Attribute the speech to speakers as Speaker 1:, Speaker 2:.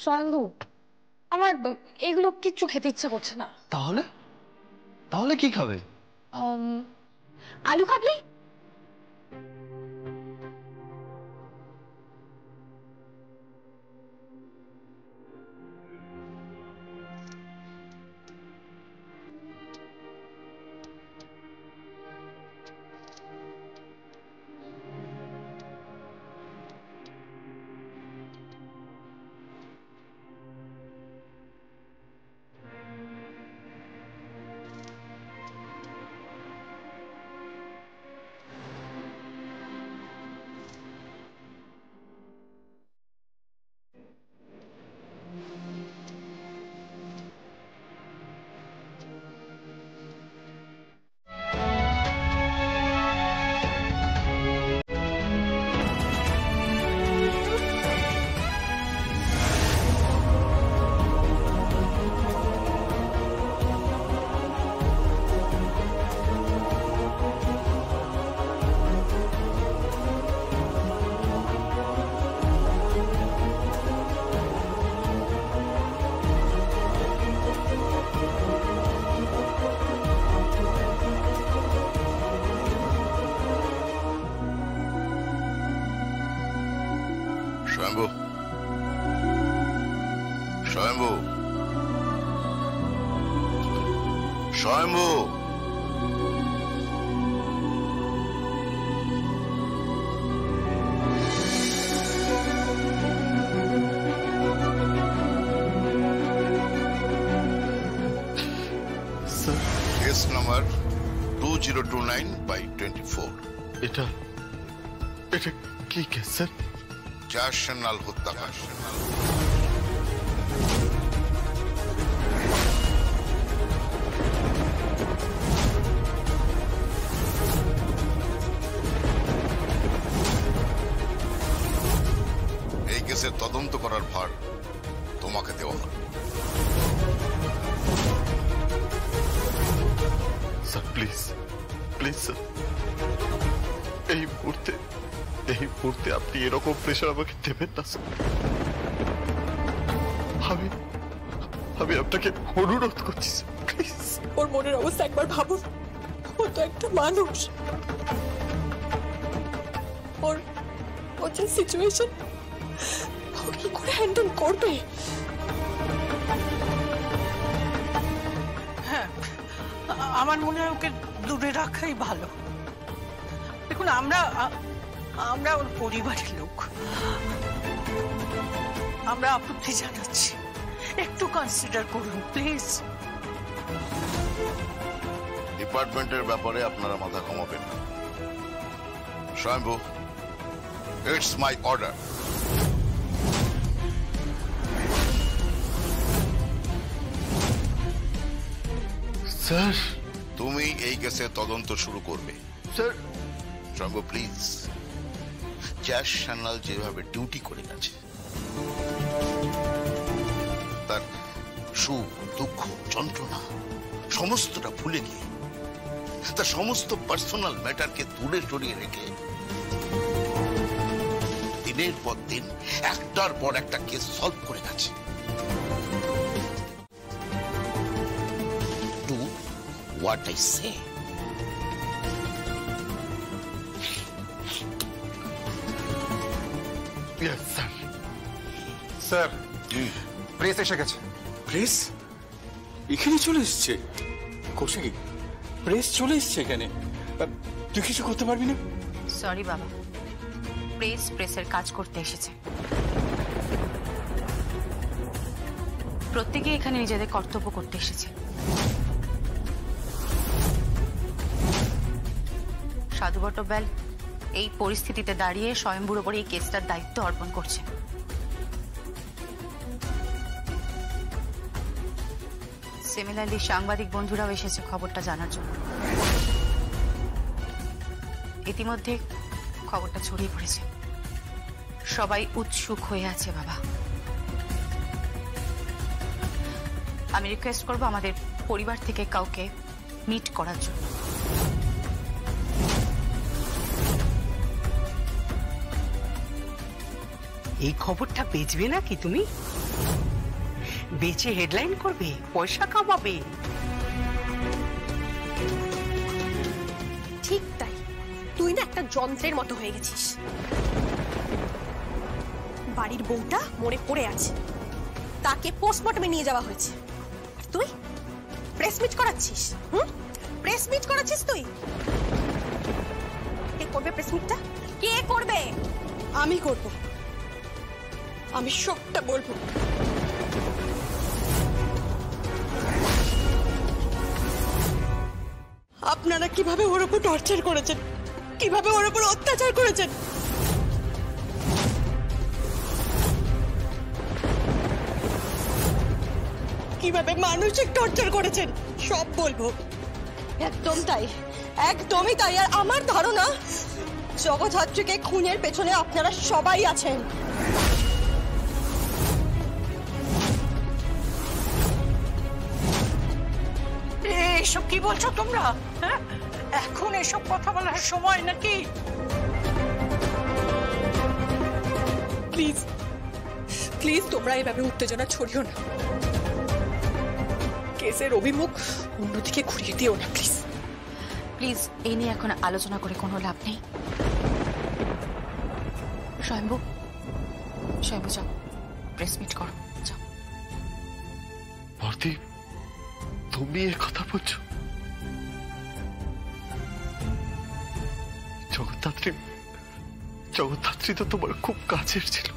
Speaker 1: স্বয়ম্ভু, আমার এগুলো কিচ্ছু খেতে ইচ্ছা করছে না।
Speaker 2: তাহলে তাহলে কি খাবে?
Speaker 1: আলু খাবি?
Speaker 3: স্বয়ম্ভু, স্বয়ম্ভু, স্বয়ম্ভু। Case number 2029/24।
Speaker 4: এটা কি কেস স্যার?
Speaker 3: চার সান্যাল হত্যাকাণ্ড। এই কেসের তদন্ত করার ভার তোমাকে দেওয়া হবে।
Speaker 4: স্যার প্লিজ প্লিজ স্যার, এই মুহূর্তে আপনি এরকম প্রেশার আমাকে দেবেন না স্যার। আমি আপনাকে অনুরোধ করছি স্যার, প্লিজ।
Speaker 5: ওর মনের অবস্থা একবার ভাবুন। ও তো একটা মানুষ। ওর যে সিচুয়েশন, ও কি করে হ্যান্ডেল করবে?
Speaker 6: হ্যাঁ, আমার মনে হয় ওকে দূরে রাখাই ভালো। দেখুন, আমরা ওর পরিবারের লোক, আমরা আপত্তি জানাচ্ছি, একটু কনসিডার করুন প্লিজ।
Speaker 3: ডিপার্টমেন্টের ব্যাপারে আপনারা মাথা ঘামাবেন না। স্বয়ম্ভু, ইটস মাই অর্ডার।
Speaker 4: স্যার,
Speaker 3: তুমি এই কেসে তদন্ত শুরু করবে।
Speaker 4: স্যার।
Speaker 3: স্বয়ম্ভু প্লিজ, চার সান্যাল যেভাবে ডিউটি করে গেছে, তার সুখ দুঃখ যন্ত্রণা সমস্তটা ভুলে গিয়ে, তার সমস্ত পার্সোনাল ম্যাটারকে দূরে সরিয়ে রেখে দিনের পর দিন একটার পর একটা কেস সলভ করে গেছে। Do what I say.
Speaker 4: Sir,
Speaker 7: sir, press এসে গেছে।
Speaker 8: প্রেস এখানে চলে এসছে? কোথায় প্রেস চলে এসছে এখানে? তুই কিছু করতে পারবি না?
Speaker 9: সরি বাবা, প্রেসের কাজ করতে এসেছে। প্রত্যেকে এখানে নিজেদের কর্তব্য করতে এসেছে। সাধু বটব্যাল এই পরিস্থিতিতে দাঁড়িয়ে স্বয়ম্ভুর উপর এই কেসটার দায়িত্ব অর্পণ করছে। সিমিলারলি সাংবাদিক বন্ধুরাও এসেছে খবরটা জানার জন্য। ইতিমধ্যে খবরটা ছড়িয়ে পড়েছে, সবাই উৎসুক হয়ে আছে বাবা। আমি রিকোয়েস্ট করব আমাদের পরিবার থেকে কাউকে মিট করার জন্য।
Speaker 6: এই খবরটা বেচবে নাকি তুমি? বেচে হেডলাইন করবে, পয়সা কামাবে।
Speaker 5: ঠিক তাই, তুই না একটা যন্ত্রের মতো হয়ে গেছিস। বাড়ির বউটা মরে পড়ে আছে, তাকে পোস্টমর্টমে নিয়ে যাওয়া হয়েছে, আর তুই প্রেস মিট করাচ্ছিস। প্রেস মিট করাচ্ছিস তুই। কে করবে প্রেস মিটটা? কে করবে? আমি করব, আমি সবটা বলবো। আপনারা কিভাবে ওর উপর টর্চার করেছেন, কিভাবে ওর উপর অত্যাচার করেছেন, কিভাবে মানসিক টর্চার করেছেন, সব বলবো। একদম তাই, একদমই তাই। আর আমার ধারণা জগদ্ধাত্রীকে খুনের পেছনে আপনারা সবাই আছেন।
Speaker 6: এসব কি বলছো তোমরা? হ্যাঁ, এখন এসব কথা বলার সময় নাকি?
Speaker 5: প্লিজ প্লিজ তোমরা এইভাবে উত্তেজনা ছড়িও না, কেসের অভিমুখ অন্যদিকে ঘুরিয়ে দিও না প্লিজ।
Speaker 9: প্লিজ এই নিয়ে এখন আলোচনা করে কোনো লাভ নেই। স্বয়ম্ভু, স্বয়ম্ভু যাও, প্রেস মিট করো, যাও।
Speaker 4: বর্দি, তুমি এ কথা বলছো? জগদ্ধাত্রী তো তোমার খুব কাছের ছিল।